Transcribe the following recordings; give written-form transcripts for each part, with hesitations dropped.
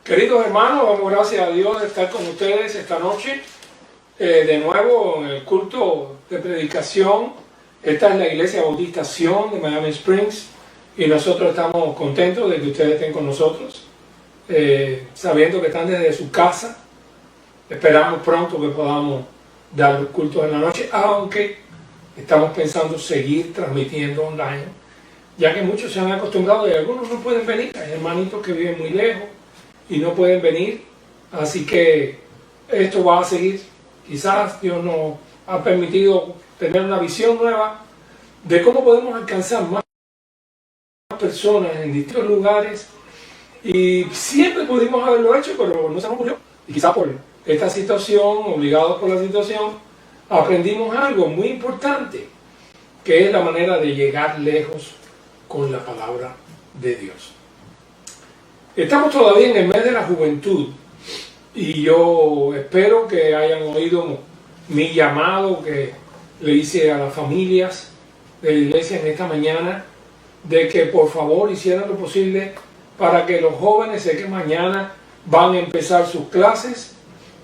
Queridos hermanos, damos gracias a Dios de estar con ustedes esta noche, de nuevo en el culto de predicación. Esta es la Iglesia Bautista Sion de Miami Springs y nosotros estamos contentos de que ustedes estén con nosotros, sabiendo que están desde su casa. Esperamos pronto que podamos dar los cultos en la noche, aunque estamos pensando seguir transmitiendo online, ya que muchos se han acostumbrado y algunos no pueden venir. Hay hermanitos que viven muy lejos y no pueden venir, así que esto va a seguir. Quizás Dios nos ha permitido tener una visión nueva de cómo podemos alcanzar más personas en distintos lugares, y siempre pudimos haberlo hecho, pero no se nos ocurrió, y quizás por esta situación, obligados por la situación, aprendimos algo muy importante, que es la manera de llegar lejos con la palabra de Dios. Estamos todavía en el mes de la juventud y yo espero que hayan oído mi llamado que le hice a las familias de la iglesia en esta mañana, de que por favor hicieran lo posible para que los jóvenes, sé que mañana van a empezar sus clases,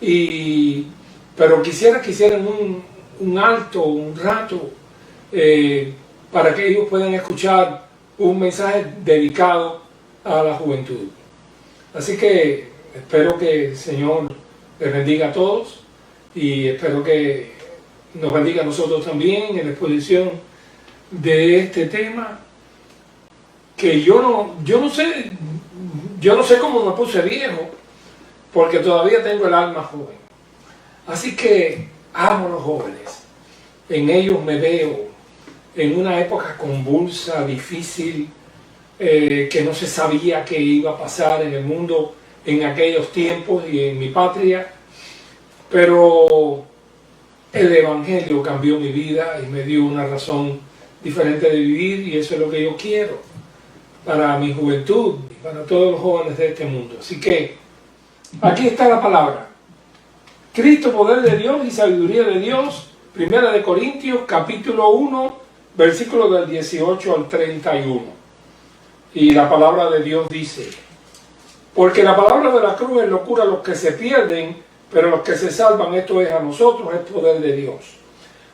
pero quisiera que hicieran un alto, un rato, para que ellos puedan escuchar un mensaje dedicado a la juventud. Así que espero que el Señor les bendiga a todos y espero que nos bendiga a nosotros también en la exposición de este tema, que yo no sé cómo me puse viejo, porque todavía tengo el alma joven. Así que amo a los jóvenes, en ellos me veo en una época convulsa, difícil, que no se sabía qué iba a pasar en el mundo en aquellos tiempos y en mi patria, pero el Evangelio cambió mi vida y me dio una razón diferente de vivir, y eso es lo que yo quiero para mi juventud y para todos los jóvenes de este mundo. Así que aquí está la palabra: Cristo, poder de Dios y sabiduría de Dios. Primera de Corintios, capítulo 1, versículos del 18 al 31. Y la palabra de Dios dice: porque la palabra de la cruz es locura a los que se pierden, pero a los que se salvan, esto es a nosotros, es poder de Dios.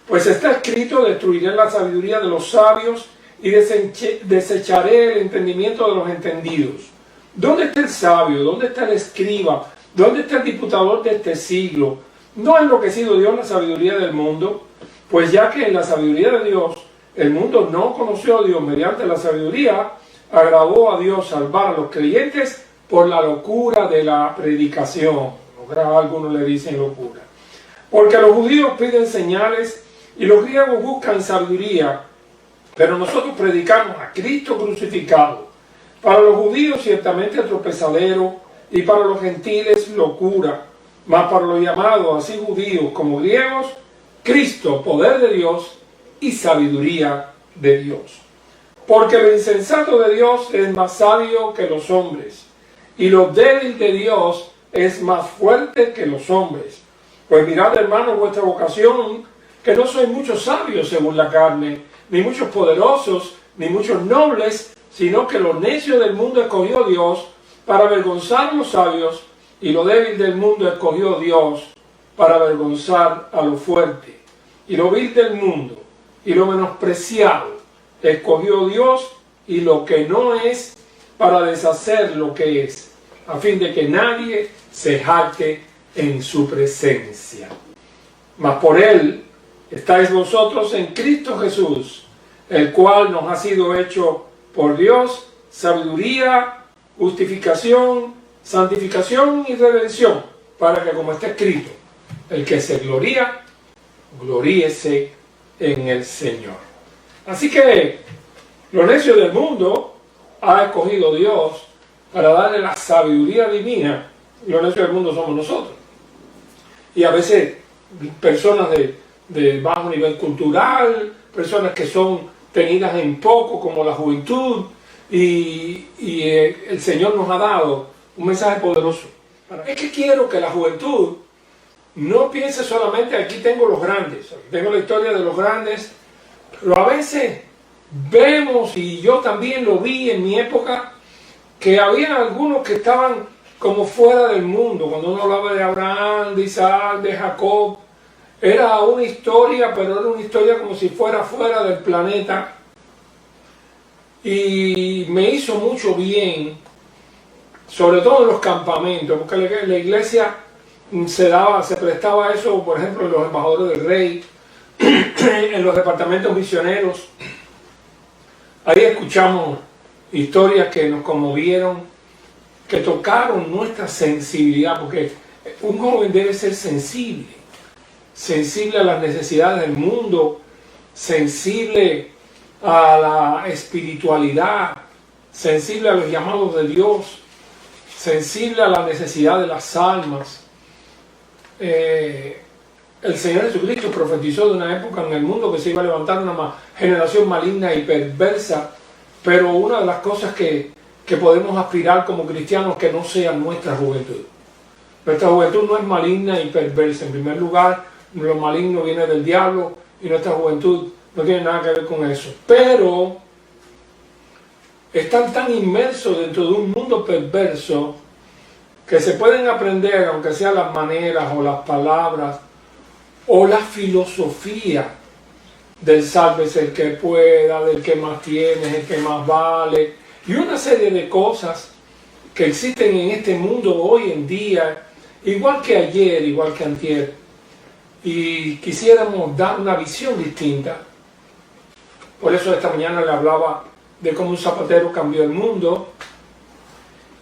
Pues está escrito: destruiré la sabiduría de los sabios y desecharé el entendimiento de los entendidos. ¿Dónde está el sabio? ¿Dónde está el escriba? ¿Dónde está el disputador de este siglo? ¿No ha enloquecido Dios la sabiduría del mundo? Pues ya que en la sabiduría de Dios el mundo no conoció a Dios, mediante la sabiduría agradó a Dios salvar a los creyentes por la locura de la predicación. Algunos le dicen locura. Porque los judíos piden señales y los griegos buscan sabiduría, pero nosotros predicamos a Cristo crucificado. Para los judíos ciertamente tropezadero, y para los gentiles locura, mas para los llamados, así judíos como griegos, Cristo, poder de Dios y sabiduría de Dios. Porque lo insensato de Dios es más sabio que los hombres, y lo débil de Dios es más fuerte que los hombres. Pues mirad, hermanos, vuestra vocación, que no sois muchos sabios según la carne, ni muchos poderosos, ni muchos nobles, sino que lo necio del mundo escogió Dios para avergonzar a los sabios, y lo débil del mundo escogió Dios para avergonzar a lo fuerte. Y lo vil del mundo y lo menospreciado escogió Dios, y lo que no es, para deshacer lo que es, a fin de que nadie se jacte en su presencia. Mas por él estáis vosotros en Cristo Jesús, el cual nos ha sido hecho por Dios sabiduría, justificación, santificación y redención, para que, como está escrito, el que se gloría, gloríese en el Señor. Así que lo necio del mundo ha escogido Dios para darle la sabiduría divina, y lo necio del mundo somos nosotros. Y a veces personas de bajo nivel cultural, personas que son tenidas en poco, como la juventud, y el Señor nos ha dado un mensaje poderoso. Es que quiero que la juventud no piense solamente: aquí tengo los grandes, aquí tengo la historia de los grandes, pero a veces vemos, y yo también lo vi en mi época, que había algunos que estaban como fuera del mundo. Cuando uno hablaba de Abraham, de Isaac, de Jacob, era una historia, pero era una historia como si fuera fuera del planeta. Y me hizo mucho bien, sobre todo en los campamentos, porque la iglesia se prestaba a eso, por ejemplo, en los embajadores del rey, en los departamentos misioneros. Ahí escuchamos historias que nos conmovieron, que tocaron nuestra sensibilidad, porque un joven debe ser sensible a las necesidades del mundo, sensible a la espiritualidad, sensible a los llamados de Dios, sensible a la necesidad de las almas. El Señor Jesucristo profetizó de una época en el mundo que se iba a levantar una generación maligna y perversa, pero una de las cosas que podemos aspirar como cristianos que no sea nuestra juventud. Nuestra juventud no es maligna y perversa. En primer lugar, lo maligno viene del diablo y nuestra juventud no tiene nada que ver con eso. Pero están tan inmersos dentro de un mundo perverso que se pueden aprender, aunque sean las maneras o las palabras o la filosofía del sálvese el que pueda, del que más tiene, el que más vale, y una serie de cosas que existen en este mundo hoy en día, igual que ayer, igual que antier, y quisiéramos dar una visión distinta. Por eso esta mañana le hablaba de cómo un zapatero cambió el mundo,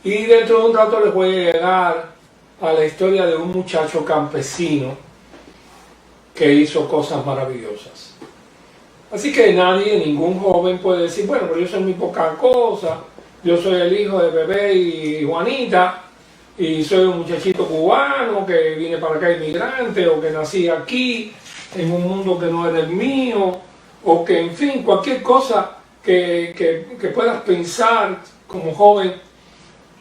y dentro de un rato les voy a llegar a la historia de un muchacho campesino que hizo cosas maravillosas. Así que nadie, ningún joven puede decir, bueno, pero yo soy muy poca cosa, yo soy el hijo de Bebé y Juanita, y soy un muchachito cubano que viene para acá inmigrante, o que nací aquí, en un mundo que no era el mío, o que, en fin, cualquier cosa que puedas pensar como joven,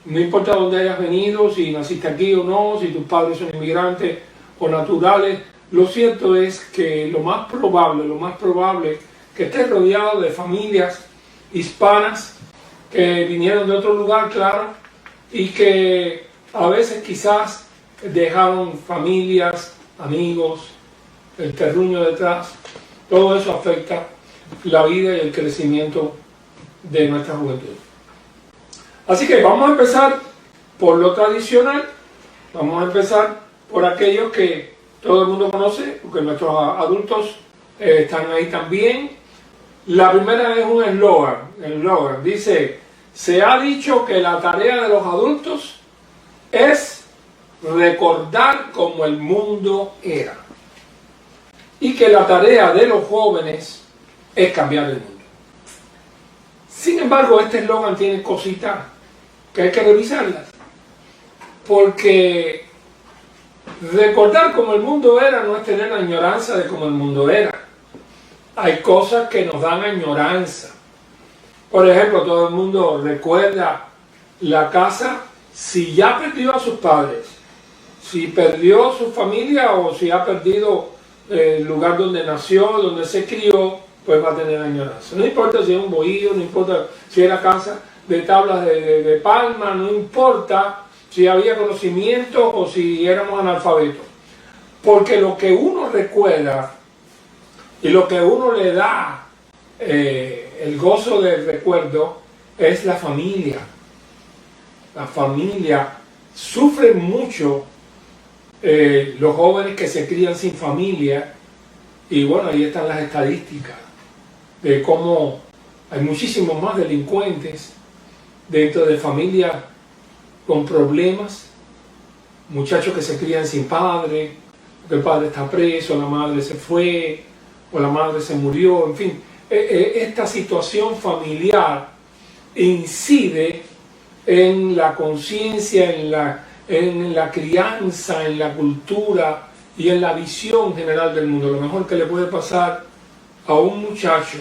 no importa dónde hayas venido, si naciste aquí o no, si tus padres son inmigrantes o naturales. Lo cierto es que lo más probable que estés rodeado de familias hispanas que vinieron de otro lugar, claro, y que a veces quizás dejaron familias, amigos, el terruño detrás. Todo eso afecta la vida y el crecimiento de nuestra juventud. Así que vamos a empezar por lo tradicional, vamos a empezar por aquellos que todo el mundo conoce, porque nuestros adultos están ahí también. La primera es un eslogan. El eslogan dice: se ha dicho que la tarea de los adultos es recordar cómo el mundo era, y que la tarea de los jóvenes es cambiar el mundo. Sin embargo, este eslogan tiene cositas que hay que revisarlas, porque recordar cómo el mundo era no es tener añoranza de cómo el mundo era. Hay cosas que nos dan añoranza. Por ejemplo, todo el mundo recuerda la casa si ya perdió a sus padres, si perdió su familia o si ha perdido el lugar donde nació, donde se crió, pues va a tener añoranza. No importa si es un bohío, no importa si era casa de tablas de palma, no importa si había conocimiento o si éramos analfabetos. Porque lo que uno recuerda y lo que uno le da el gozo del recuerdo es la familia. La familia sufre mucho los jóvenes que se crían sin familia, y bueno, ahí están las estadísticas de cómo hay muchísimos más delincuentes dentro de familias con problemas, muchachos que se crían sin padre, porque el padre está preso, la madre se fue, o la madre se murió, en fin. Esta situación familiar incide en la conciencia, en la crianza, en la cultura y en la visión general del mundo. Lo mejor que le puede pasar a un muchacho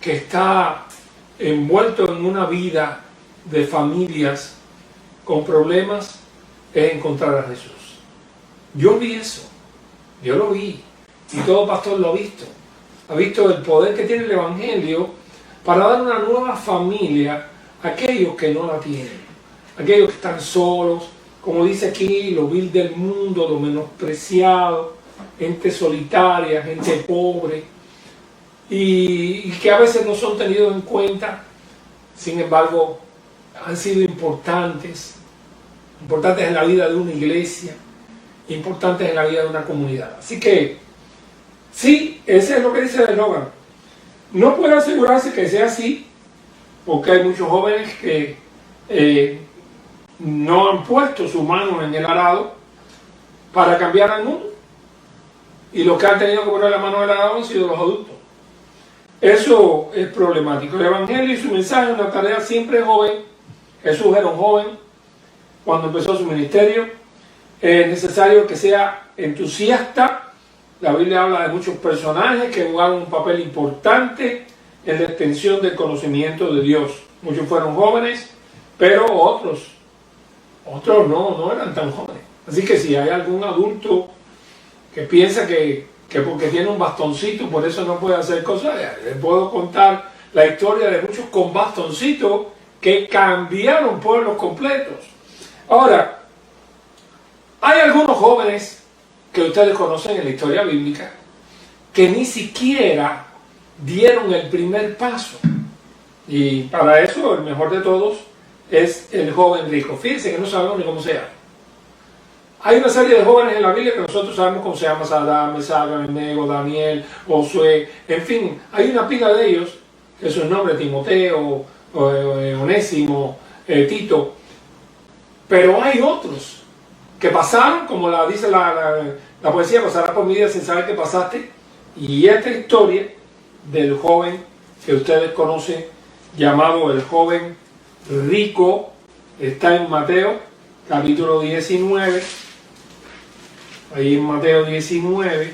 que está envuelto en una vida de familias con problemas es encontrar a Jesús. Yo vi eso, yo lo vi, y todo pastor lo ha visto el poder que tiene el Evangelio para dar una nueva familia a aquellos que no la tienen, aquellos que están solos, como dice aquí, lo vil del mundo, lo menospreciado, gente solitaria, gente pobre, y que a veces no son tenidos en cuenta, sin embargo, han sido importantes en la vida de una iglesia, importantes en la vida de una comunidad. Así que, sí, ese es lo que dice el eslogan. No puedo asegurarse que sea así, porque hay muchos jóvenes que no han puesto su mano en el arado para cambiar al mundo. Y los que han tenido que poner la mano en el arado han sido los adultos. Eso es problemático. El Evangelio y su mensaje es una tarea siempre joven. Jesús era un joven cuando empezó su ministerio. Es necesario que sea entusiasta. La Biblia habla de muchos personajes que jugaron un papel importante en la extensión del conocimiento de Dios. Muchos fueron jóvenes, pero otros no eran tan jóvenes. Así que si hay algún adulto que piensa que porque tiene un bastoncito, por eso no puede hacer cosas, les puedo contar la historia de muchos con bastoncitos que cambiaron pueblos completos. Ahora, hay algunos jóvenes que ustedes conocen en la historia bíblica que ni siquiera dieron el primer paso. Y para eso, el mejor de todos es el joven rico. Fíjense que no sabemos ni cómo se llama. Hay una serie de jóvenes en la Biblia que nosotros sabemos cómo se llama: Sadrach, Mesach, Abednego, Daniel, Josué, en fin, hay una pila de ellos, que sus nombres: Timoteo, Onésimo, Tito. Pero hay otros que pasaron, como dice la poesía, pasará por mi vida sin saber que pasaste. Y esta historia del joven que ustedes conocen, llamado el joven rico, está en Mateo capítulo 19. Ahí en Mateo 19,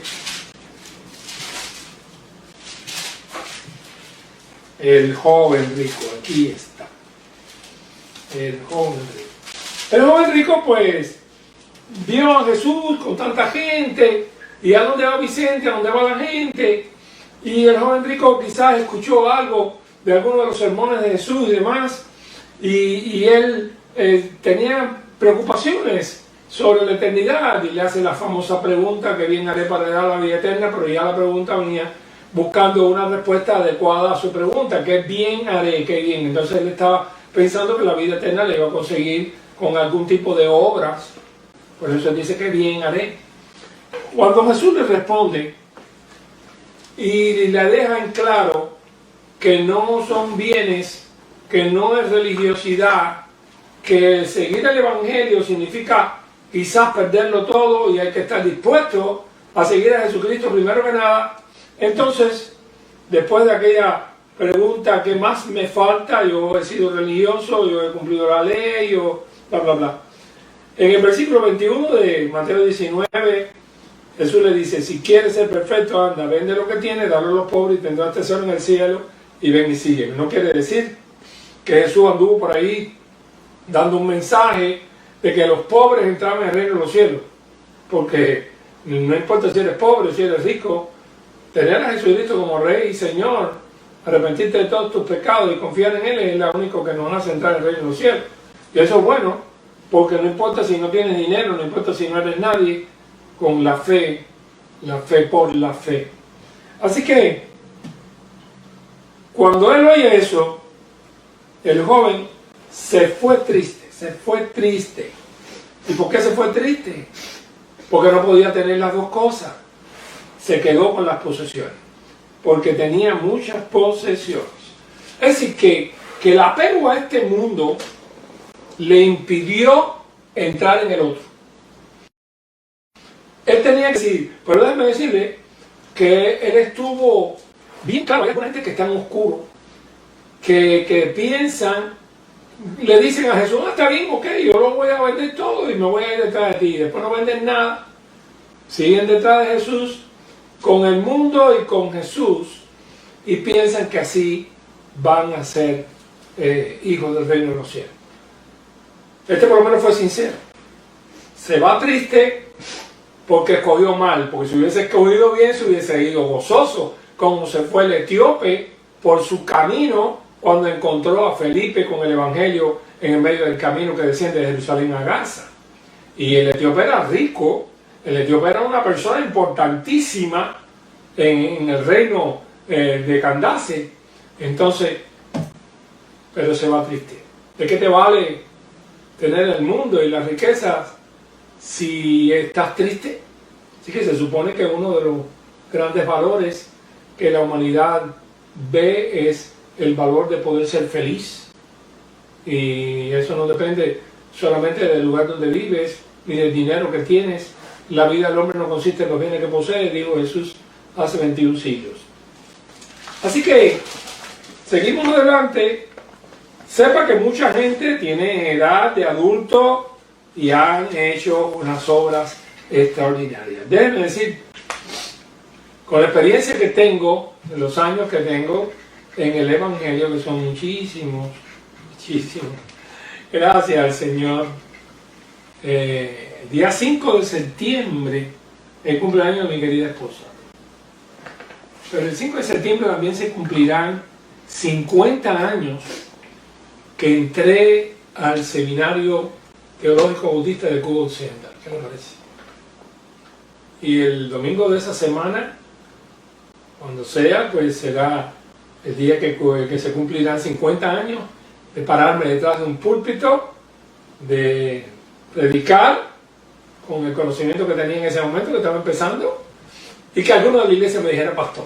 el joven rico, aquí está, el joven rico. El joven rico pues vio a Jesús con tanta gente, y a dónde va Vicente, a dónde va la gente, y el joven rico quizás escuchó algo de algunos de los sermones de Jesús y demás, y él tenía preocupaciones sobre la eternidad, y le hace la famosa pregunta: ¿qué bien haré para heredar la vida eterna? Pero ya la pregunta venía buscando una respuesta adecuada a su pregunta: ¿qué bien haré? ¿Qué bien? Entonces él estaba pensando que la vida eterna la iba a conseguir con algún tipo de obras. Por eso él dice: ¿qué bien haré? Cuando Jesús le responde y le deja en claro que no son bienes, que no es religiosidad, que seguir el Evangelio significa quizás perderlo todo, y hay que estar dispuesto a seguir a Jesucristo primero que nada. Entonces, después de aquella pregunta: ¿qué más me falta? Yo he sido religioso, yo he cumplido la ley, yo bla bla bla. En el versículo 21 de Mateo 19, Jesús le dice: si quieres ser perfecto, anda, vende lo que tienes, dalo a los pobres y tendrás tesoro en el cielo, y ven y sígueme. No quiere decir que Jesús anduvo por ahí dando un mensaje de que los pobres entraban en el reino de los cielos, porque no importa si eres pobre o si eres rico, tener a Jesucristo como Rey y Señor, arrepentirte de todos tus pecados y confiar en Él es lo único que nos hace entrar en el reino de los cielos. Y eso es bueno, porque no importa si no tienes dinero, no importa si no eres nadie, con la fe por la fe. Así que, cuando él oye eso, el joven se fue triste. ¿Y por qué se fue triste? Porque no podía tener las dos cosas. Se quedó con las posesiones, porque tenía muchas posesiones. Es decir, que el apego a este mundo le impidió entrar en el otro. Él tenía que decir, pero déjeme decirle que él estuvo bien claro. Hay alguna gente que está en oscuro, que piensan, le dicen a Jesús: está bien, ok, yo lo voy a vender todo y me voy a ir detrás de ti. Y después no venden nada, siguen detrás de Jesús, con el mundo y con Jesús, y piensan que así van a ser hijos del reino de los cielos. Este por lo menos fue sincero. Se va triste porque escogió mal, porque si hubiese escogido bien se hubiese ido gozoso, como se fue el etíope por su camino cuando encontró a Felipe con el Evangelio en el medio del camino que desciende de Jerusalén a Gaza. Y el etíope era rico, el etíope era una persona importantísima en el reino de Candace. Entonces, pero se va triste. ¿De qué te vale tener el mundo y las riquezas si estás triste? Así que se supone que uno de los grandes valores que la humanidad ve es el valor de poder ser feliz. Y eso no depende solamente del lugar donde vives ni del dinero que tienes. La vida del hombre no consiste en los bienes que posee, dijo Jesús hace 21 siglos. Así que seguimos adelante. Sepa que mucha gente tiene edad de adulto y han hecho unas obras extraordinarias. Déjenme decir, con la experiencia que tengo, de los años que tengo en el Evangelio, que son muchísimos, muchísimos, gracias al Señor. Día 5 de septiembre, el cumpleaños de mi querida esposa. Pero el 5 de septiembre también se cumplirán 50 años que entré al Seminario Teológico Bautista de Cuba Occidental. ¿Qué le parece? Y el domingo de esa semana, cuando sea, pues será el día que se cumplirán 50 años de pararme detrás de un púlpito, de predicar con el conocimiento que tenía en ese momento, que estaba empezando, y que alguno de la iglesia me dijera pastor,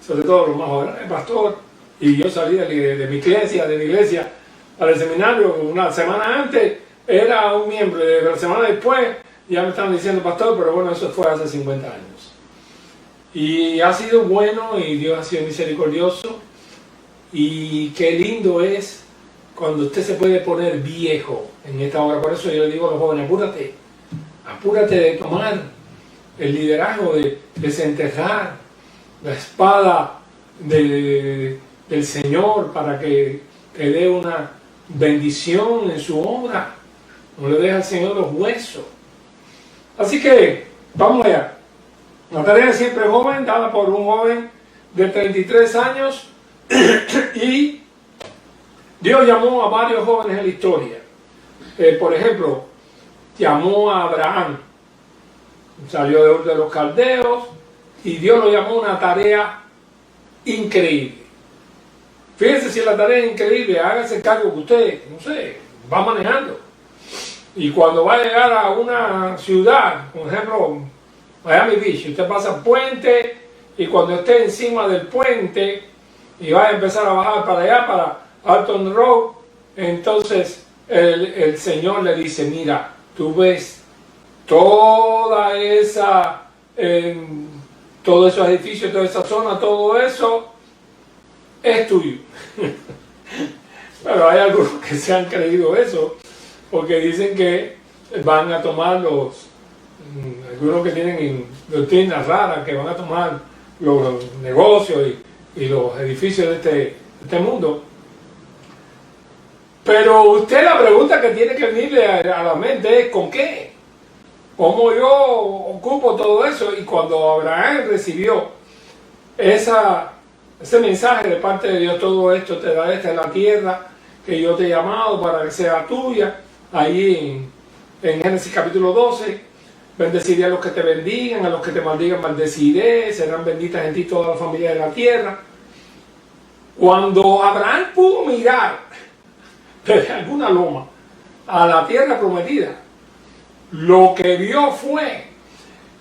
sobre todo los más jóvenes, pastor, y yo salí de mi iglesia para el seminario una semana antes, era un miembro, de la semana después ya me estaban diciendo pastor, pero bueno, eso fue hace 50 años. Y ha sido bueno y Dios ha sido misericordioso, y qué lindo es cuando usted se puede poner viejo en esta hora. Por eso yo le digo a los jóvenes, apúrate de tomar el liderazgo, de desenterrar la espada del Señor para que te dé una bendición en su obra. No le deja al Señor los huesos. Así que, vamos allá. La tarea de Siempre Joven, dada por un joven de 33 años, y Dios llamó a varios jóvenes en la historia. Por ejemplo, llamó a Abraham, salió de Ur de los Caldeos, y Dios lo llamó a una tarea increíble. Fíjense si la tarea es increíble, hágase cargo que usted, no sé, va manejando. Y cuando va a llegar a una ciudad, por ejemplo, Miami Beach, usted pasa el puente, y cuando esté encima del puente y va a empezar a bajar para allá, para Alton Road, entonces el Señor le dice, mira, tú ves toda esa, todos esos edificios, toda esa zona, todo eso es tuyo. Pero hay algunos que se han creído eso, porque dicen que van a tomar algunos que tienen doctrinas raras, que van a tomar los negocios y los edificios de este mundo. Pero usted, la pregunta que tiene que venirle a la mente es ¿con qué? ¿Cómo yo ocupo todo eso? Y cuando Abraham recibió ese mensaje de parte de Dios, todo esto te da esta es la tierra que yo te he llamado para que sea tuya, ahí en Génesis capítulo 12, bendeciré a los que te bendigan, a los que te maldigan maldeciré, serán benditas en ti todas las familias de la tierra. Cuando Abraham pudo mirar desde alguna loma a la tierra prometida, lo que vio fue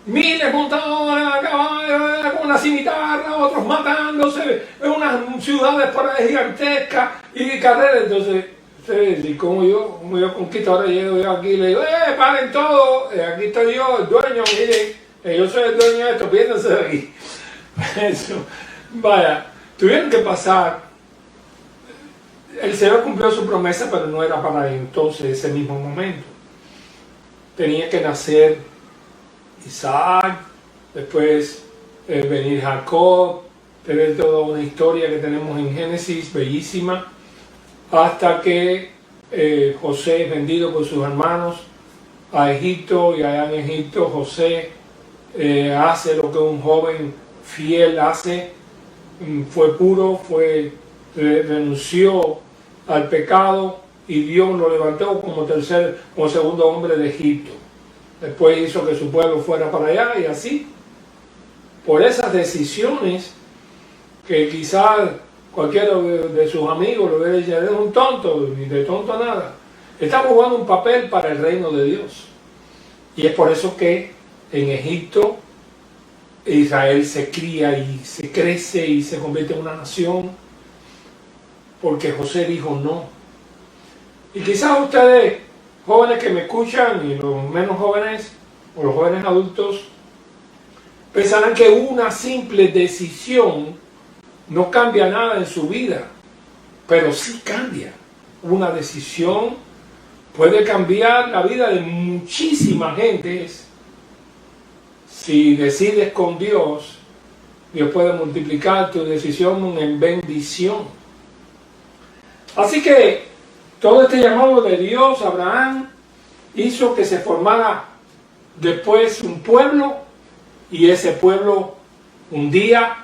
miles montados a caballo, con una cimitarra, otros matándose, unas ciudades por ahí gigantescas y carreras. Entonces, y como yo conquisto, ahora llego yo aquí y le digo, paren todo, aquí estoy yo, el dueño, miren, yo soy el dueño de esto, piénsense de aquí. Eso, vaya, tuvieron que pasar. El Señor cumplió su promesa, pero no era para entonces ese mismo momento. Tenía que nacer Isaac, después venir Jacob, tener toda una historia que tenemos en Génesis, bellísima, hasta que José es vendido por sus hermanos a Egipto, y allá en Egipto José hace lo que un joven fiel hace, fue puro, renunció al pecado y Dios lo levantó como segundo hombre de Egipto. Después hizo que su pueblo fuera para allá y así. Por esas decisiones que quizás cualquiera de sus amigos lo hubiera dicho, eres un tonto, ni de tonto nada. Está jugando un papel para el reino de Dios. Y es por eso que en Egipto Israel se cría y se crece y se convierte en una nación, porque José dijo no. Y quizás ustedes, jóvenes que me escuchan, y los menos jóvenes, o los jóvenes adultos, pensarán que una simple decisión no cambia nada en su vida, pero sí cambia. Una decisión puede cambiar la vida de muchísima gente. Si decides con Dios, Dios puede multiplicar tu decisión en bendición. Así que todo este llamado de Dios a Abraham hizo que se formara después un pueblo, y ese pueblo un día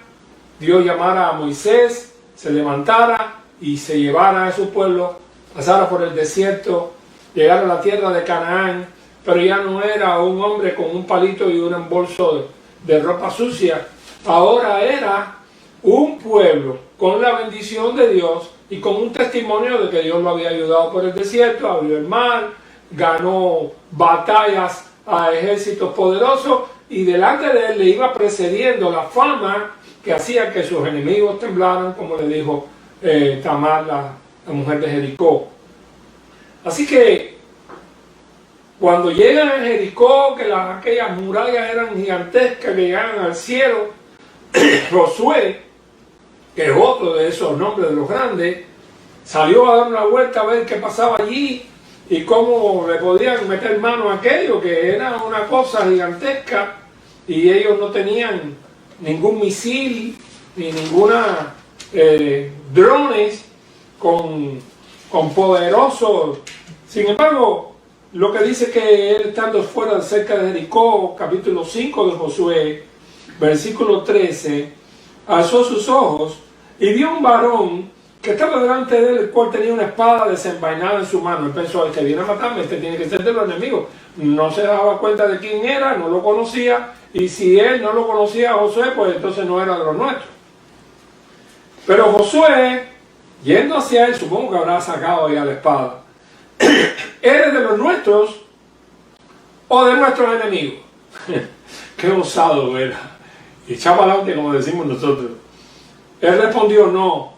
Dios llamara a Moisés, se levantara y se llevara a su pueblo, pasara por el desierto, llegara a la tierra de Canaán, pero ya no era un hombre con un palito y un embolso de ropa sucia. Ahora era un pueblo con la bendición de Dios y con un testimonio de que Dios lo había ayudado por el desierto, abrió el mar, ganó batallas a ejércitos poderosos, y delante de él le iba precediendo la fama que hacía que sus enemigos temblaran, como le dijo Tamar, la mujer de Jericó. Así que cuando llegan a Jericó, que aquellas murallas eran gigantescas, que llegaban al cielo, Josué, que es otro de esos nombres de los grandes, salió a dar una vuelta a ver qué pasaba allí y cómo le podían meter mano a aquello, que era una cosa gigantesca, y ellos no tenían ningún misil ni ninguna drones con poderosos. Sin embargo, lo que dice que él, estando fuera cerca de Jericó, capítulo 5 de Josué, versículo 13, alzó sus ojos y vio un varón que estaba delante de él, el cual tenía una espada desenvainada en su mano. Él pensó, este viene a matarme, este tiene que ser de los enemigos. No se daba cuenta de quién era, no lo conocía, y si él no lo conocía a Josué, pues entonces no era de los nuestros. Pero Josué, yendo hacia él, supongo que habrá sacado ya la espada. ¿Eres de los nuestros o de nuestros enemigos? Qué osado era. Y echaba adelante, como decimos nosotros. Él respondió, no,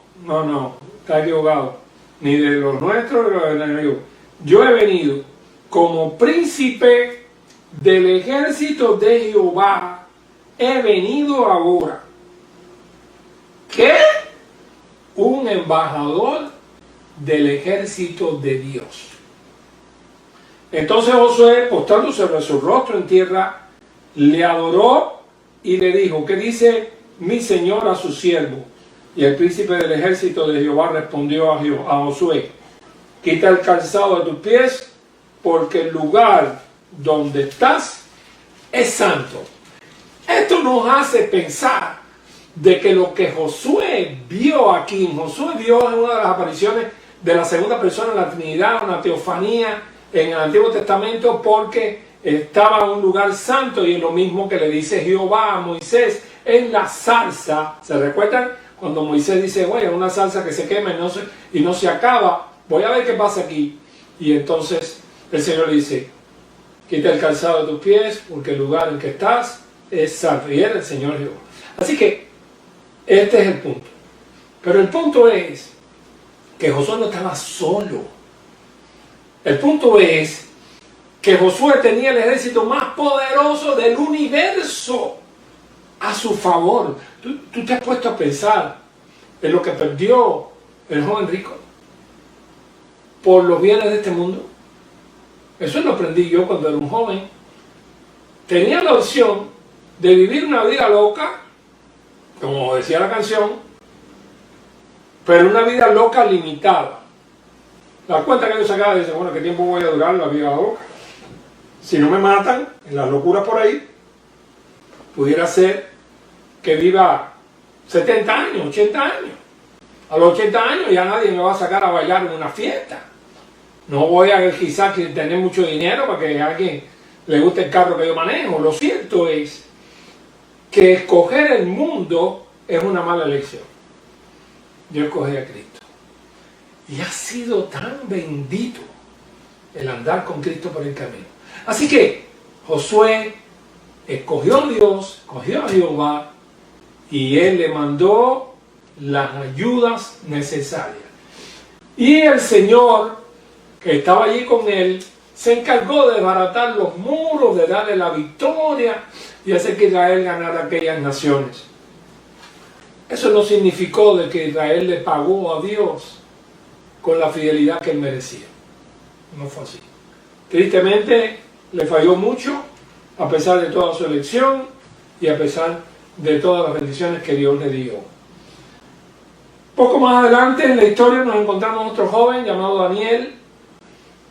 está equivocado. Ni de los nuestros ni de los enemigos. Yo he venido como príncipe del ejército de Jehová. He venido ahora. ¿Qué? Un embajador del ejército de Dios. Entonces Josué, postrándose sobre su rostro en tierra, le adoró y le dijo, ¿qué dice mi señor a su siervo? Y el príncipe del ejército de Jehová respondió a Josué, quita el calzado de tus pies, porque el lugar donde estás es santo. Esto nos hace pensar de que lo que Josué vio aquí, Josué vio en una de las apariciones de la segunda persona de la Trinidad, una teofanía en el Antiguo Testamento, porque estaba en un lugar santo, y es lo mismo que le dice Jehová a Moisés en la zarza. ¿Se recuerdan? Cuando Moisés dice, oye, una salsa que se quema y no se acaba, voy a ver qué pasa aquí. Y entonces el Señor le dice, quita el calzado de tus pies, porque el lugar en que estás es santo. Y era el Señor Jehová. Así que este es el punto. Pero el punto es que Josué no estaba solo. El punto es que Josué tenía el ejército más poderoso del universo a su favor. ¿Tú te has puesto a pensar en lo que perdió el joven rico por los bienes de este mundo? Eso lo aprendí yo cuando era un joven. Tenía la opción de vivir una vida loca, como decía la canción, pero una vida loca limitada. La cuenta que yo sacaba dice, bueno, ¿qué tiempo voy a durar la vida loca? Si no me matan en las locuras por ahí, pudiera ser que viva 70 años, 80 años. A los 80 años ya nadie me va a sacar a bailar en una fiesta. No voy a quizás tener mucho dinero para que a alguien le guste el carro que yo manejo. Lo cierto es que escoger el mundo es una mala elección. Yo escogí a Cristo. Y ha sido tan bendito el andar con Cristo por el camino. Así que Josué escogió a Dios, escogió a Jehová, y él le mandó las ayudas necesarias. Y el Señor, que estaba allí con él, se encargó de desbaratar los muros, de darle la victoria y hacer que Israel ganara aquellas naciones. Eso no significó de que Israel le pagó a Dios con la fidelidad que él merecía. No fue así. Tristemente le falló mucho, a pesar de toda su elección y a pesar de todas las bendiciones que Dios le dio. Poco más adelante en la historia nos encontramos otro joven llamado Daniel,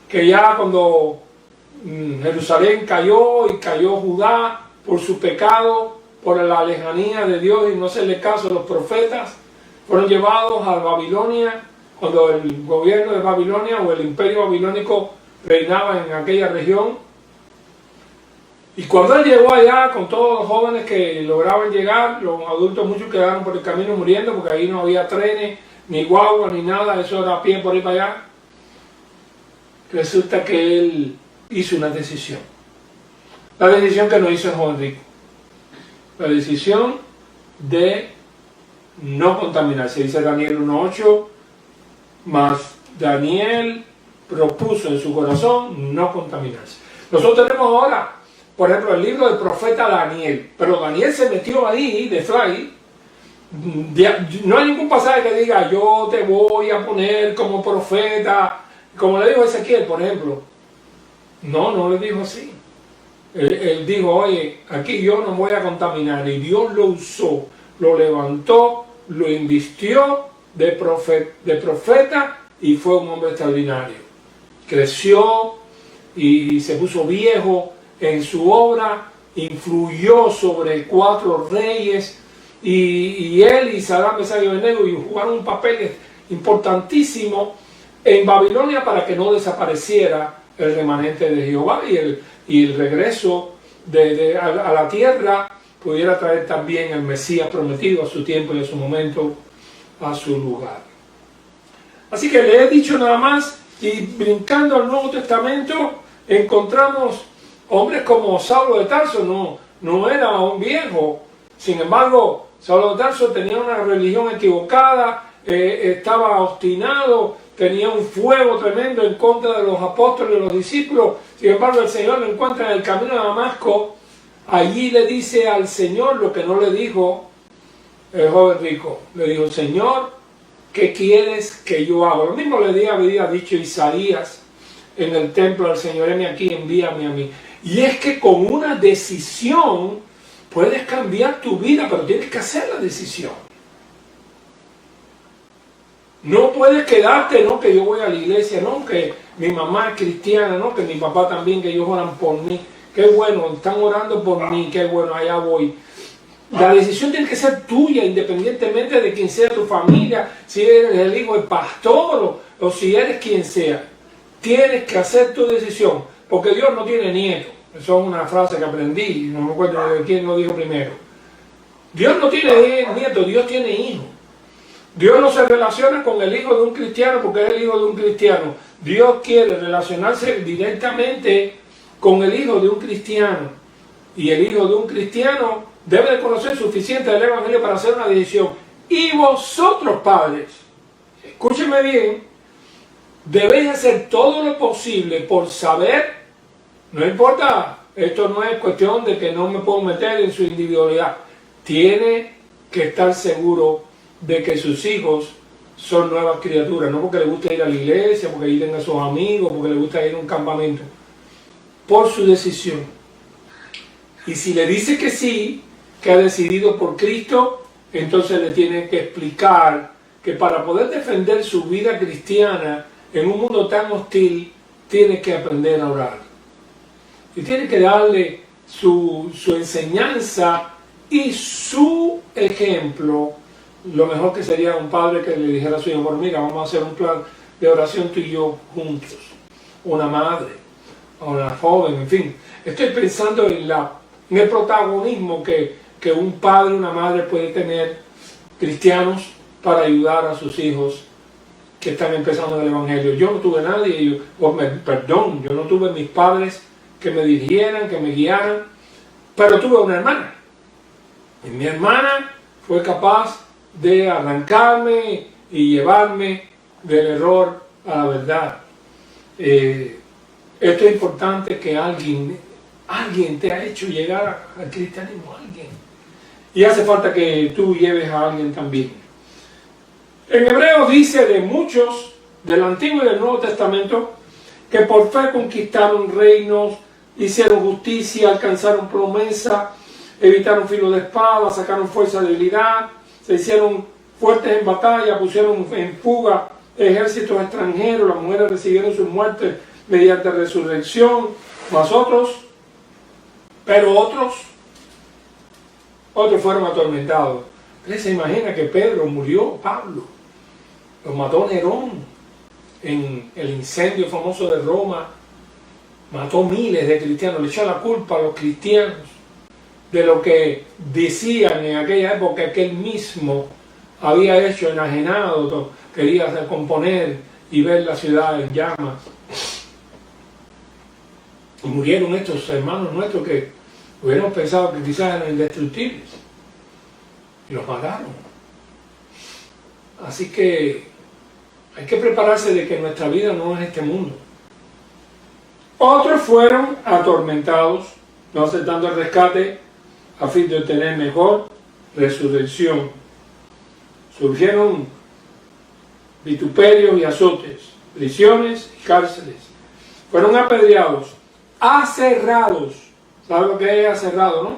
que ya cuando Jerusalén cayó y cayó Judá por su pecado, por la lejanía de Dios y no hacerle caso a los profetas, fueron llevados a Babilonia, cuando el gobierno de Babilonia o el imperio babilónico reinaba en aquella región. Y cuando él llegó allá con todos los jóvenes que lograban llegar, los adultos muchos quedaron por el camino muriendo porque ahí no había trenes, ni guaguas, ni nada, eso era a pie por ahí para allá. Resulta que él hizo una decisión. La decisión que no hizo el joven rico. La decisión de no contaminarse. Dice Daniel 1:8, mas Daniel propuso en su corazón no contaminarse. Nosotros tenemos ahora, por ejemplo, el libro del profeta Daniel, pero Daniel se metió ahí de fly. No hay ningún pasaje que diga yo te voy a poner como profeta, como le dijo Ezequiel, por ejemplo. No le dijo así. Él dijo, oye, aquí yo no voy a contaminar, y Dios lo usó, lo levantó, lo invistió de profeta y fue un hombre extraordinario. Creció y se puso viejo en su obra, influyó sobre 4 reyes, y él y Sadrach, Mesach y Abednego jugaron un papel importantísimo en Babilonia para que no desapareciera el remanente de Jehová y el regreso a la tierra pudiera traer también el Mesías prometido a su tiempo y a su momento, a su lugar. Así que le he dicho nada más, y brincando al Nuevo Testamento encontramos hombres como Saulo de Tarso. No era un viejo, sin embargo Saulo de Tarso tenía una religión equivocada, estaba obstinado, tenía un fuego tremendo en contra de los apóstoles y los discípulos. Sin embargo, el Señor lo encuentra en el camino de Damasco. Allí le dice al Señor lo que no le dijo el joven rico. Le dijo, Señor, ¿qué quieres que yo haga? Lo mismo había dicho Isaías en el templo del Señor, heme aquí, envíame a mí. Y es que con una decisión puedes cambiar tu vida, pero tienes que hacer la decisión. No puedes quedarte, no, que yo voy a la iglesia, no, que mi mamá es cristiana, no, que mi papá también, que ellos oran por mí. Qué bueno, están orando por mí, qué bueno, allá voy. La decisión tiene que ser tuya, independientemente de quién sea tu familia, si eres el hijo del pastor o si eres quien sea. Tienes que hacer tu decisión, porque Dios no tiene nieto. Eso es una frase que aprendí, no me acuerdo de quién lo dijo primero. Dios no tiene nieto, Dios tiene hijo. Dios no se relaciona con el hijo de un cristiano porque es el hijo de un cristiano. Dios quiere relacionarse directamente con el hijo de un cristiano. Y el hijo de un cristiano debe de conocer suficiente del Evangelio para hacer una decisión. Y vosotros, padres, escúchenme bien, debéis hacer todo lo posible por saber, no importa, esto no es cuestión de que no me puedo meter en su individualidad. Tiene que estar seguro de que sus hijos son nuevas criaturas, no porque le gusta ir a la iglesia, porque ahí tenga a sus amigos, porque le gusta ir a un campamento, por su decisión. Y si le dice que sí, que ha decidido por Cristo, entonces le tiene que explicar que para poder defender su vida cristiana en un mundo tan hostil, tiene que aprender a orar. Y tiene que darle su enseñanza y su ejemplo. Lo mejor que sería un padre que le dijera a su hijo, mira, vamos a hacer un plan de oración tú y yo juntos. una madre, a una joven, en fin. Estoy pensando en el protagonismo que un padre o una madre puede tener, cristianos, para ayudar a sus hijos que están empezando en el Evangelio. Yo no tuve nadie, yo no tuve mis padres que me dirigieran, que me guiaran, pero tuve una hermana. Y mi hermana fue capaz de arrancarme y llevarme del error a la verdad. Esto es importante, que alguien te ha hecho llegar al cristianismo, alguien. Y hace falta que tú lleves a alguien también. En Hebreos dice de muchos del Antiguo y del Nuevo Testamento que por fe conquistaron reinos, hicieron justicia, alcanzaron promesa, evitaron filo de espada, sacaron fuerza de debilidad, se hicieron fuertes en batalla, pusieron en fuga ejércitos extranjeros, las mujeres recibieron sus muertes mediante resurrección, más otros, pero otros fueron atormentados. Usted se imagina que Pedro murió, Pablo, lo mató Nerón en el incendio famoso de Roma, mató miles de cristianos, le echó la culpa a los cristianos de lo que decían en aquella época que él mismo había hecho, enajenado, quería componer y ver la ciudad en llamas. Y murieron estos hermanos nuestros que hubiéramos pensado que quizás eran indestructibles, y los mataron. Así que hay que prepararse de que nuestra vida no es este mundo. Otros fueron atormentados, no aceptando el rescate a fin de obtener mejor resurrección. Surgieron vituperios y azotes, prisiones y cárceles. Fueron apedreados, aserrados. ¿Sabe lo que es aserrado, no?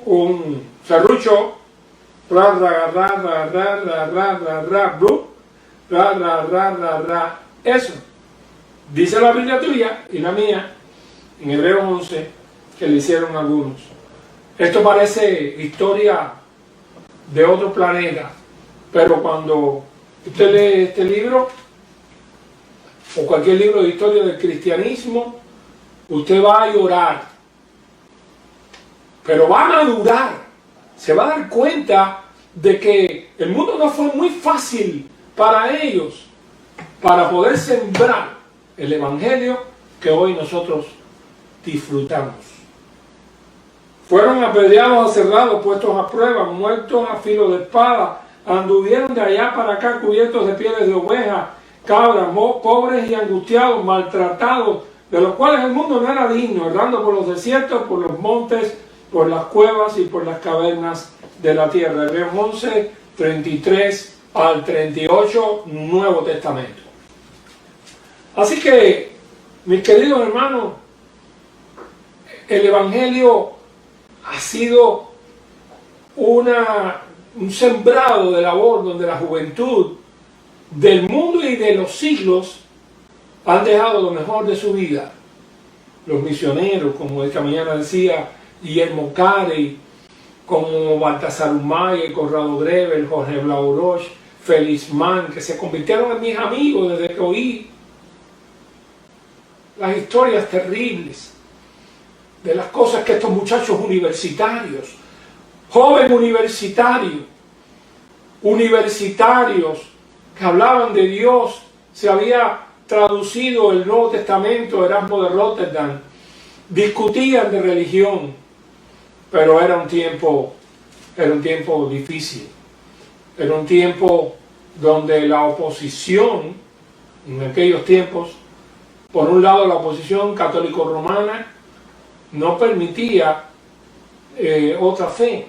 Un serrucho, eso. Dice la Biblia tuya y la mía, en Hebreos 11, que le hicieron algunos. Esto parece historia de otro planeta, pero cuando usted lee este libro, o cualquier libro de historia del cristianismo, usted va a llorar, pero va a madurar, se va a dar cuenta de que el mundo no fue muy fácil para ellos, para poder sembrar el evangelio que hoy nosotros disfrutamos. Fueron apedreados, aserrados, puestos a prueba, muertos a filo de espada, anduvieron de allá para acá cubiertos de pieles de oveja, cabras, pobres y angustiados, maltratados, de los cuales el mundo no era digno, errando por los desiertos, por los montes, por las cuevas y por las cavernas de la tierra. Hebreos 11, 33 al 38, Nuevo Testamento. Así que, mis queridos hermanos, el Evangelio ha sido un sembrado de labor donde la juventud del mundo y de los siglos han dejado lo mejor de su vida. Los misioneros, como esta mañana decía Guillermo Carey, como Baltasar Humay, Conrado Greber, Jorge Blauroch, Félix Mann, que se convirtieron en mis amigos desde que oí las historias terribles de las cosas que estos muchachos universitarios, jóvenes universitarios que hablaban de Dios, se había traducido el Nuevo Testamento, Erasmo de Rotterdam, discutían de religión, pero era un tiempo difícil, era un tiempo donde la oposición, en aquellos tiempos, por un lado la oposición católico-romana no permitía otra fe,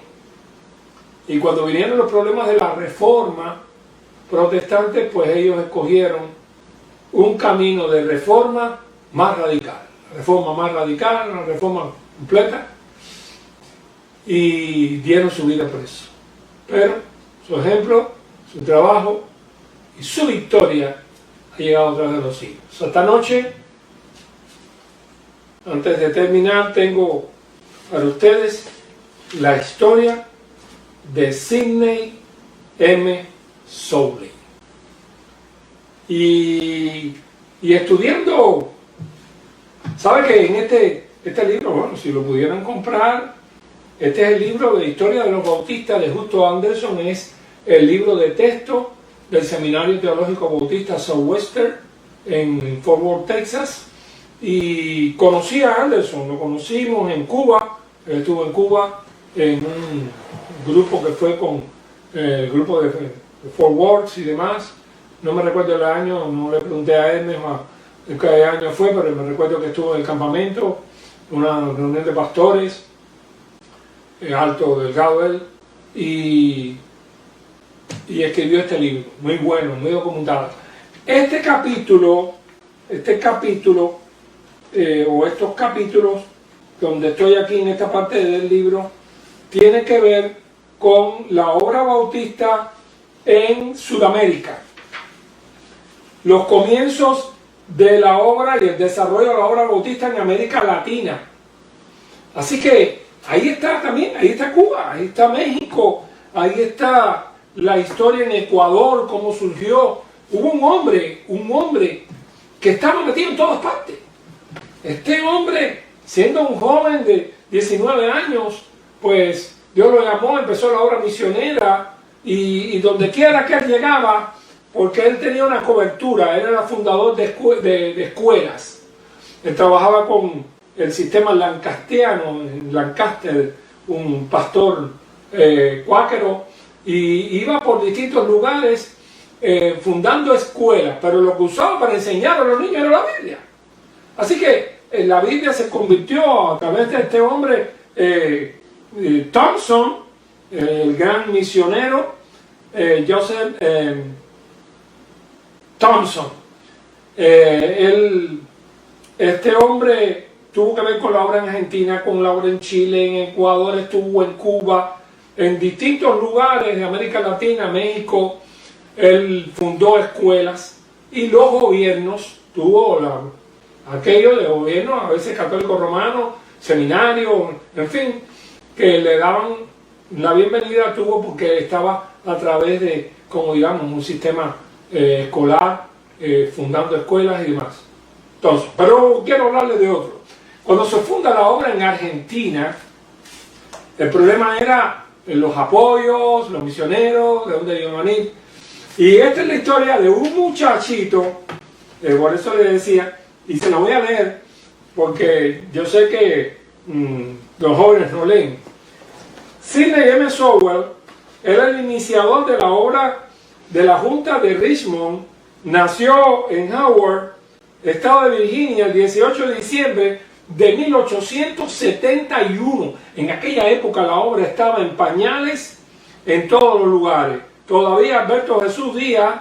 y cuando vinieron los problemas de la reforma protestante, pues ellos escogieron un camino de reforma más radical, una reforma completa, y dieron su vida por eso. Pero su ejemplo, su trabajo y su victoria ha llegado a través de los siglos. Esta noche, antes de terminar, tengo para ustedes la historia de Sidney M. Soubley. Y Y estudiando, ¿sabe que en este libro, bueno, si lo pudieran comprar, este es el libro de Historia de los Bautistas de Justo Anderson, es el libro de texto del Seminario Teológico Bautista Southwestern en Fort Worth, Texas. Y conocí a Anderson, lo conocimos en Cuba, él estuvo en Cuba en un grupo que fue con el grupo de Fort Worth y demás. No me recuerdo el año, no le pregunté a él mismo en qué año fue, pero me recuerdo que estuvo en el campamento, una reunión de pastores, alto, delgado él, y escribió este libro, muy bueno, muy documentado. Este capítulo, o estos capítulos, donde estoy aquí en esta parte del libro, tiene que ver con la obra bautista en Sudamérica. Los comienzos de la obra y el desarrollo de la obra bautista en América Latina. Así que ahí está también, ahí está Cuba, ahí está México, ahí está la historia en Ecuador, cómo surgió. Hubo un hombre que estaba metido en todas partes. Este hombre, siendo un joven de 19 años, pues Dios lo llamó, empezó la obra misionera y donde quiera que él llegaba, porque él tenía una cobertura, él era fundador de escuelas. Él trabajaba con el sistema lancastriano, en Lancaster, un pastor cuáquero, y iba por distintos lugares fundando escuelas, pero lo que usaba para enseñar a los niños era la Biblia. Así que la Biblia se convirtió a través de este hombre, Thompson, el gran misionero, Joseph Thompson. Este hombre tuvo que ver con la obra en Argentina, con la obra en Chile, en Ecuador, estuvo en Cuba, en distintos lugares de América Latina, México. Él fundó escuelas y los gobiernos, tuvo aquello de gobierno, a veces católico romano, seminario, en fin, que le daban la bienvenida, tuvo porque estaba a través de, como digamos, un sistema escolar, fundando escuelas y demás. Entonces, pero quiero hablarle de otro. Cuando se funda la obra en Argentina, el problema era los apoyos, los misioneros, de dónde iban a venir. Y esta es la historia de un muchachito, por eso le decía, y se la voy a leer, porque yo sé que los jóvenes no leen. Sidney M. Sowell era el iniciador de la obra de la Junta de Richmond. Nació en Howard, estado de Virginia, el 18 de diciembre de 1871. En aquella época la obra estaba en pañales en todos los lugares. Todavía Alberto Jesús Díaz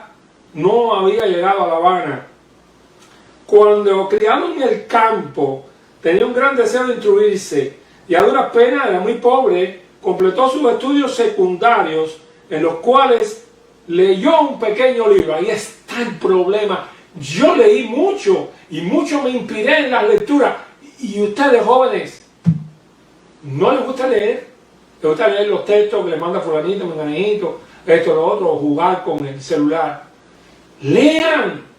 no había llegado a La Habana. Cuando criado en el campo, tenía un gran deseo de instruirse y a duras penas, era muy pobre, completó sus estudios secundarios, en los cuales leyó un pequeño libro. Ahí está el problema. Yo leí mucho y mucho me inspiré en la lectura. Y ustedes jóvenes, ¿no les gusta leer? ¿Les gusta leer los textos que les manda fulanito, menganito, esto, lo otro, o jugar con el celular? Lean.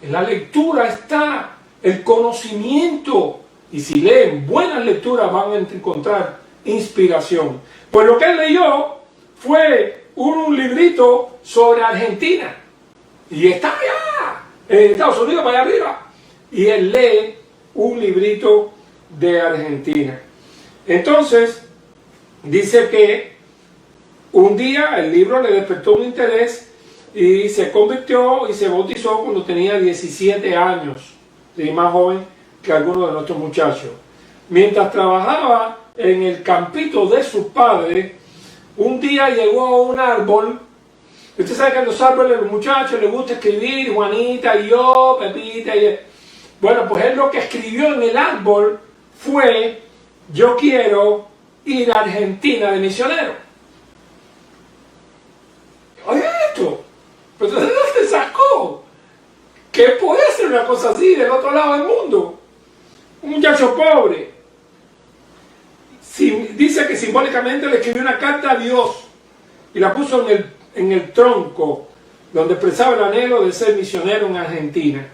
En la lectura está el conocimiento. Y si leen buenas lecturas van a encontrar inspiración. Pues lo que él leyó fue un librito sobre Argentina. Y está allá, en Estados Unidos, para allá arriba. Y él lee un librito de Argentina. Entonces, dice que un día el libro le despertó un interés y se convirtió y se bautizó cuando tenía 17 años, y más joven que algunos de nuestros muchachos. Mientras trabajaba en el campito de su padre, un día llegó a un árbol. Usted sabe que a los árboles, a los muchachos les gusta escribir, Juanita y yo, Pepita y... Bueno, pues él lo que escribió en el árbol fue: yo quiero ir a Argentina de misionero. Oye esto, pero ¿de dónde sacó? ¿Qué puede hacer una cosa así del otro lado del mundo? Un muchacho pobre. Dice que simbólicamente le escribió una carta a Dios y la puso en el tronco donde expresaba el anhelo de ser misionero en Argentina.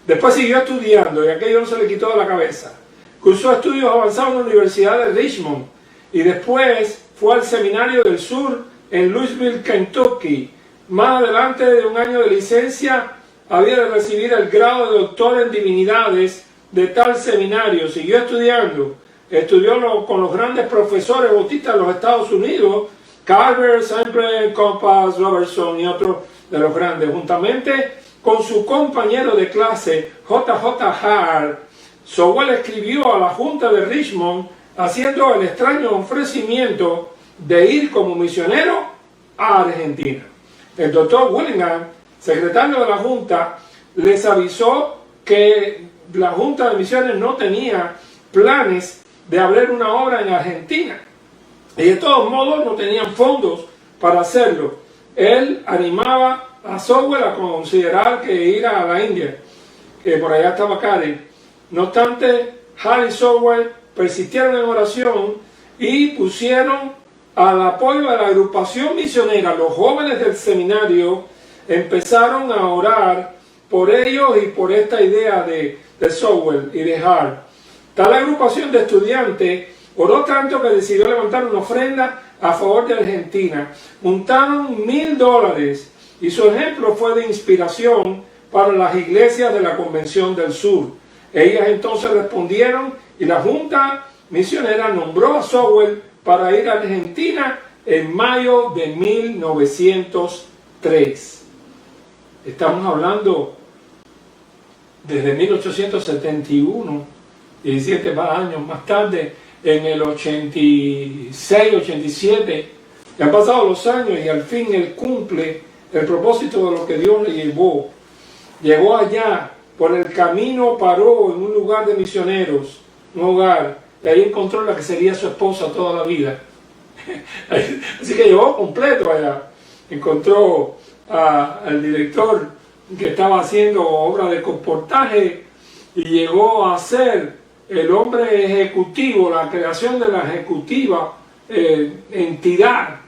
Después siguió estudiando y aquello no se le quitó de la cabeza. Cursó estudios avanzados en la Universidad de Richmond y después fue al Seminario del Sur en Louisville, Kentucky. Más adelante de un año de licencia había de recibir el grado de doctor en divinidades de tal seminario. Siguió estudiando. Estudió con los grandes profesores bautistas de los Estados Unidos, Carver, Semple, Compass, Robertson y otros de los grandes, juntamente con su compañero de clase, J.J. Hart. Sowell escribió a la Junta de Richmond haciendo el extraño ofrecimiento de ir como misionero a Argentina. El doctor Willingham, secretario de la Junta, les avisó que la Junta de Misiones no tenía planes de abrir una obra en Argentina y de todos modos no tenían fondos para hacerlo. Él animaba a Sowell a considerar que ir a la India, que por allá estaba Karen. No obstante, Hart y Sowell persistieron en oración y pusieron al apoyo de la agrupación misionera. Los jóvenes del seminario empezaron a orar por ellos y por esta idea de Sowell y de Hart. Tal agrupación de estudiantes oró tanto que decidió levantar una ofrenda a favor de Argentina. Juntaron $1,000 y su ejemplo fue de inspiración para las iglesias de la Convención del Sur. Ellas entonces respondieron y la Junta Misionera nombró a Sowell para ir a Argentina en mayo de 1903. Estamos hablando desde 1871, 17 años más tarde, en el 86, 87, ya han pasado los años y al fin él cumple el propósito de lo que Dios le llevó. Llegó allá, por el camino paró en un lugar de misioneros, un hogar, y ahí encontró la que sería su esposa toda la vida. Así que llegó completo allá. Encontró al director que estaba haciendo obra de comportaje y llegó a ser el hombre ejecutivo, la creación de la ejecutiva entidad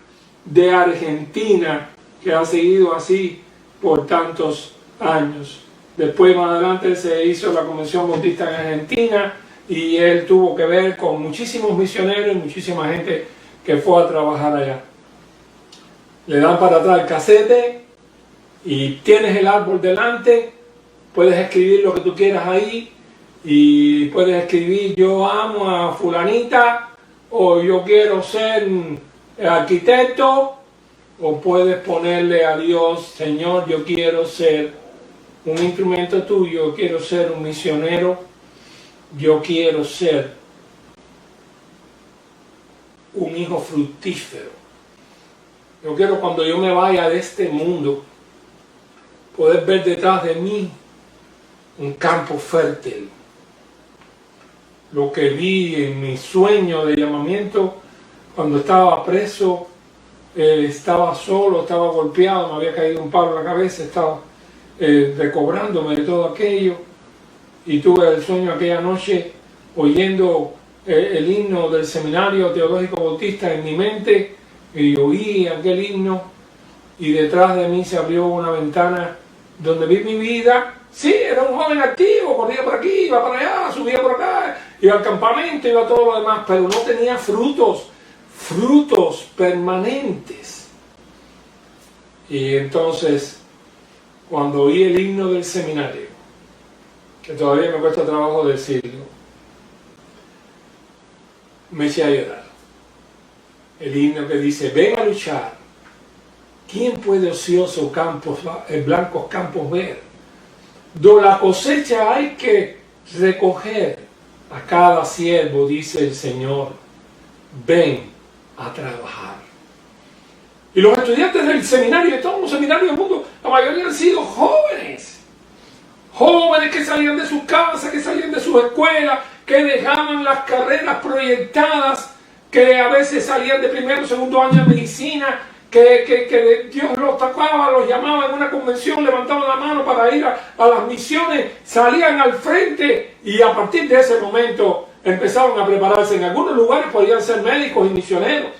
de Argentina, que ha seguido así por tantos años. Después, más adelante, se hizo la Convención Bautista en Argentina y él tuvo que ver con muchísimos misioneros y muchísima gente que fue a trabajar allá. Le dan para atrás el casete y tienes el árbol delante, puedes escribir lo que tú quieras ahí y puedes escribir yo amo a fulanita o yo quiero ser arquitecto, o puedes ponerle a Dios, Señor, yo quiero ser un instrumento tuyo, yo quiero ser un misionero, yo quiero ser un hijo fructífero. Yo quiero, cuando yo me vaya de este mundo, poder ver detrás de mí un campo fértil. Lo que vi en mi sueño de llamamiento cuando estaba preso, estaba solo, estaba golpeado, me había caído un palo en la cabeza, estaba recobrándome de todo aquello, y tuve el sueño aquella noche oyendo el himno del Seminario Teológico Bautista en mi mente, y oí aquel himno y detrás de mí se abrió una ventana donde vi mi vida. Sí, era un joven activo, corría por aquí, iba para allá, subía por acá, iba al campamento, iba a todo lo demás, pero no tenía frutos permanentes. Y entonces, cuando oí el himno del seminario, que todavía me cuesta trabajo decirlo, me eché a llorar. El himno que dice, ven a luchar, ¿quién puede ocioso campos blancos campos ver? Do la cosecha hay que recoger, a cada siervo dice el Señor, ven a trabajar. Y los estudiantes del seminario, de todos los seminarios del mundo, la mayoría han sido jóvenes que salían de sus casas, que salían de sus escuelas, que dejaban las carreras proyectadas, que a veces salían de primero o segundo año de medicina, que Dios los tocaba, los llamaba en una convención, levantaban la mano para ir a las misiones, salían al frente y a partir de ese momento empezaron a prepararse. En algunos lugares podían ser médicos y misioneros,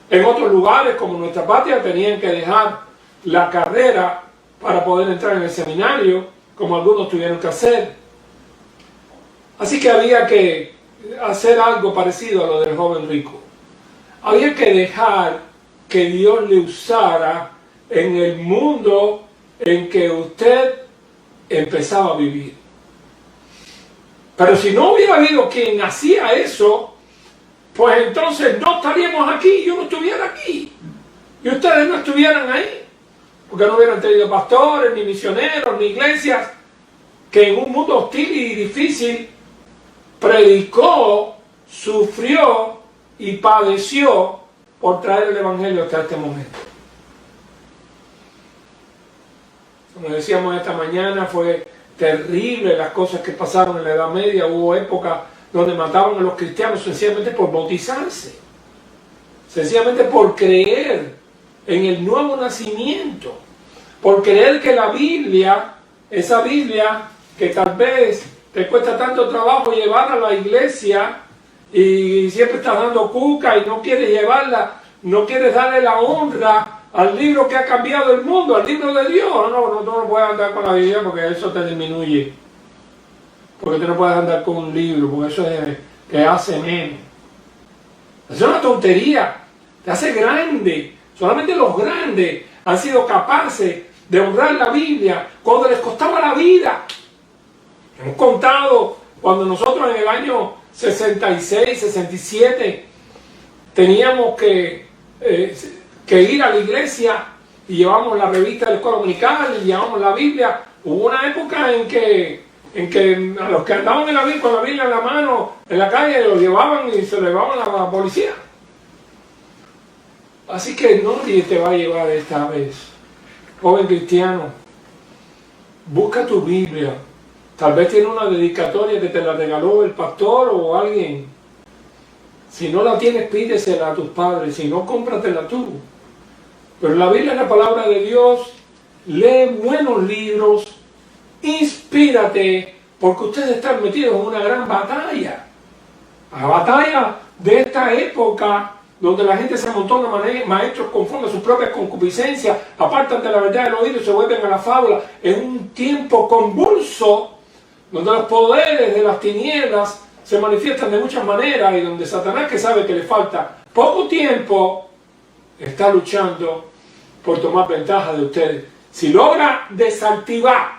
en otros lugares como nuestra patria tenían que dejar la carrera para poder entrar en el seminario como algunos tuvieron que hacer. Así que había que hacer algo parecido a lo del joven rico. Había que dejar que Dios le usara en el mundo en que usted empezaba a vivir. Pero si no hubiera habido quien hacía eso, pues entonces no estaríamos aquí, yo no estuviera aquí, y ustedes no estuvieran ahí, porque no hubieran tenido pastores, ni misioneros, ni iglesias, que en un mundo hostil y difícil predicó, sufrió y padeció por traer el Evangelio hasta este momento. Como decíamos esta mañana, fue terrible las cosas que pasaron en la Edad Media. Hubo épocas donde mataban a los cristianos sencillamente por bautizarse, sencillamente por creer en el nuevo nacimiento, por creer que la Biblia, esa Biblia que tal vez te cuesta tanto trabajo llevar a la iglesia y siempre estás dando cuca y no quieres llevarla, no quieres darle la honra al libro que ha cambiado el mundo, al libro de Dios. No puedes andar con la Biblia porque eso te disminuye. Porque tú no puedes andar con un libro, porque eso te hace menos. Es una tontería, te hace grande. Solamente los grandes han sido capaces de honrar la Biblia cuando les costaba la vida. Hemos contado cuando nosotros en el año 66, 67 teníamos que ir a la iglesia y llevamos la revista del Escuela Dominical y llevamos la Biblia. Hubo una época en que a los que andaban en la Biblia, con la Biblia en la mano en la calle, los llevaban y se lo llevaban a la policía. Así que nadie te va a llevar esta vez. Joven cristiano, busca tu Biblia. Tal vez tiene una dedicatoria que te la regaló el pastor o alguien. Si no la tienes, pídesela a tus padres. Si no, cómpratela tú. Pero la Biblia es la palabra de Dios. Lee buenos libros. Inspírate, porque ustedes están metidos en una gran batalla. La batalla de esta época, donde la gente se amontona, maestros conforme a sus propias concupiscencias, apartan de la verdad del oído y se vuelven a la fábula. En un tiempo convulso, donde los poderes de las tinieblas se manifiestan de muchas maneras y donde Satanás, que sabe que le falta poco tiempo, está luchando por tomar ventaja de ustedes. Si logra desactivar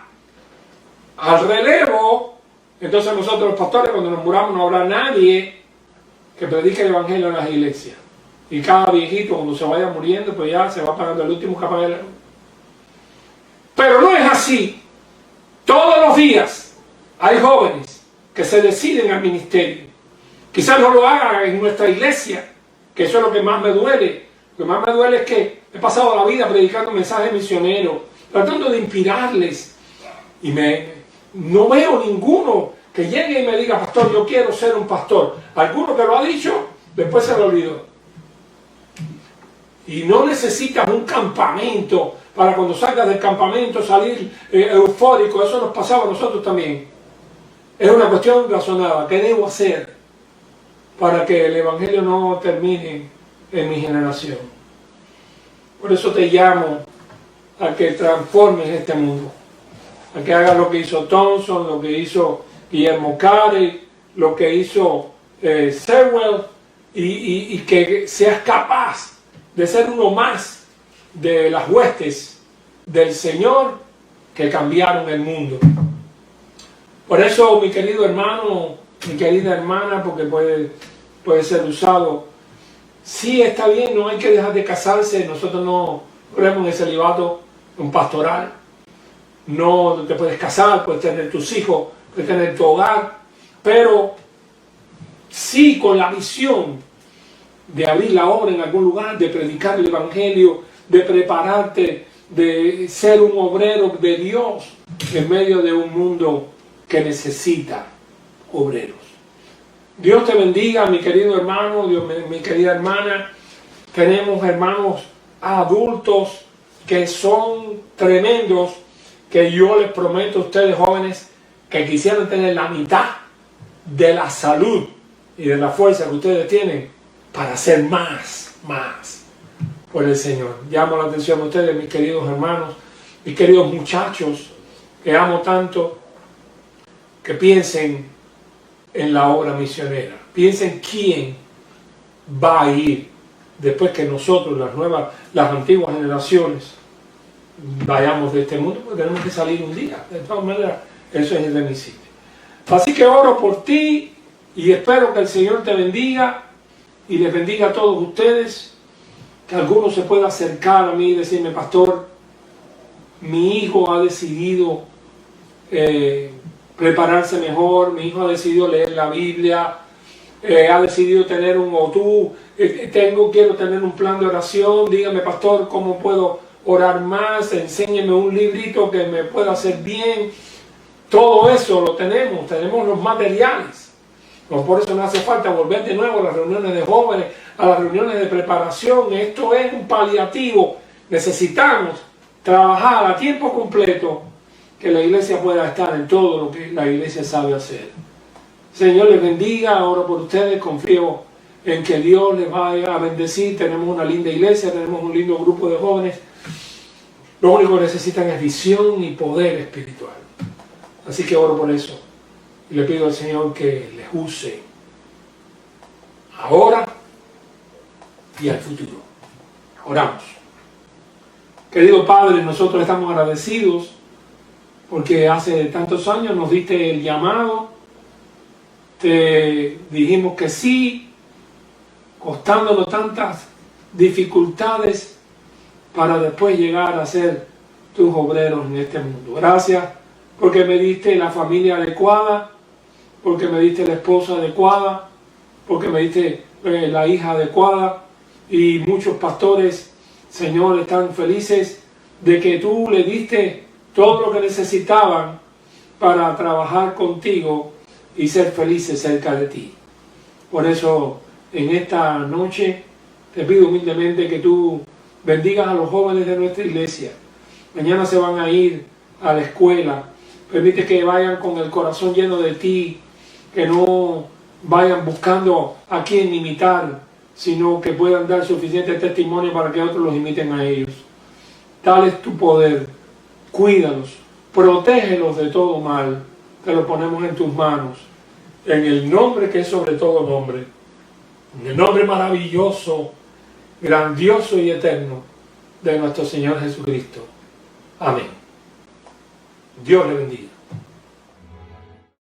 al relevo, entonces nosotros los pastores, cuando nos muramos, no habrá nadie que predique el Evangelio en las iglesias. Y cada viejito, cuando se vaya muriendo, pues ya se va pagando el último que apague la luz. Pero no es así. Todos los días hay jóvenes que se deciden al ministerio. Quizás no lo hagan en nuestra iglesia, que eso es lo que más me duele. Lo que más me duele es que he pasado la vida predicando mensajes misioneros, tratando de inspirarles. Y no veo ninguno que llegue y me diga, pastor, yo quiero ser un pastor. Alguno que lo ha dicho, después se lo olvidó. Y no necesitas un campamento para cuando salgas del campamento salir eufórico. Eso nos pasaba a nosotros también. Es una cuestión razonada. ¿Qué debo hacer para que el Evangelio no termine en mi generación? Por eso te llamo a que transformes este mundo. A que hagas lo que hizo Thompson, lo que hizo Guillermo Carey, lo que hizo Sewell, y que seas capaz de ser uno más de las huestes del Señor que cambiaron el mundo. Por eso, mi querido hermano, mi querida hermana, porque puede ser usado, sí está bien, no hay que dejar de casarse. Nosotros no creemos en el celibato, un pastoral. No te puedes casar, puedes tener tus hijos, puedes tener tu hogar, pero sí con la visión de abrir la obra en algún lugar, de predicar el Evangelio, de prepararte, de ser un obrero de Dios en medio de un mundo que necesita obreros. Dios te bendiga, mi querido hermano, mi querida hermana. Tenemos hermanos adultos que son tremendos, que yo les prometo a ustedes jóvenes que quisieran tener la mitad de la salud y de la fuerza que ustedes tienen para hacer más por el Señor. Llamo la atención a ustedes, mis queridos hermanos, mis queridos muchachos, que amo tanto, que piensen en la obra misionera. Piensen quién va a ir después que nosotros, las antiguas generaciones, vayamos de este mundo, porque tenemos que salir un día. De todas maneras, eso es irremisible. Así que oro por ti y espero que el Señor te bendiga y les bendiga a todos ustedes. Que alguno se pueda acercar a mí y decirme: pastor, mi hijo ha decidido prepararse mejor, mi hijo ha decidido leer la Biblia, ha decidido tener quiero tener un plan de oración, dígame pastor, ¿cómo puedo orar más? Enséñeme un librito que me pueda hacer bien. Todo eso lo tenemos los materiales. Por eso no hace falta volver de nuevo a las reuniones de jóvenes, a las reuniones de preparación. Esto es un paliativo. Necesitamos trabajar a tiempo completo, que la iglesia pueda estar en todo lo que la iglesia sabe hacer. Señor les bendiga, oro por ustedes, confío en que Dios les vaya a bendecir. Tenemos una linda iglesia, tenemos un lindo grupo de jóvenes. Lo único que necesitan es visión y poder espiritual. Así que oro por eso. Y le pido al Señor que les use ahora y al futuro. Oramos. Querido Padre, nosotros estamos agradecidos porque hace tantos años nos diste el llamado, te dijimos que sí, costándonos tantas dificultades para después llegar a ser tus obreros en este mundo. Gracias porque me diste la familia adecuada, porque me diste la esposa adecuada, porque me diste la hija adecuada, y muchos pastores, Señor, están felices de que tú le diste todo lo que necesitaban para trabajar contigo y ser felices cerca de ti. Por eso, en esta noche, te pido humildemente que tú bendigas a los jóvenes de nuestra iglesia. Mañana se van a ir a la escuela. Permite que vayan con el corazón lleno de ti, que no vayan buscando a quién imitar, sino que puedan dar suficiente testimonio para que otros los imiten a ellos. Tal es tu poder, cuídalos, protégelos de todo mal, te lo ponemos en tus manos, en el nombre que es sobre todo nombre, en el nombre maravilloso, grandioso y eterno de nuestro Señor Jesucristo. Amén. Dios le bendiga.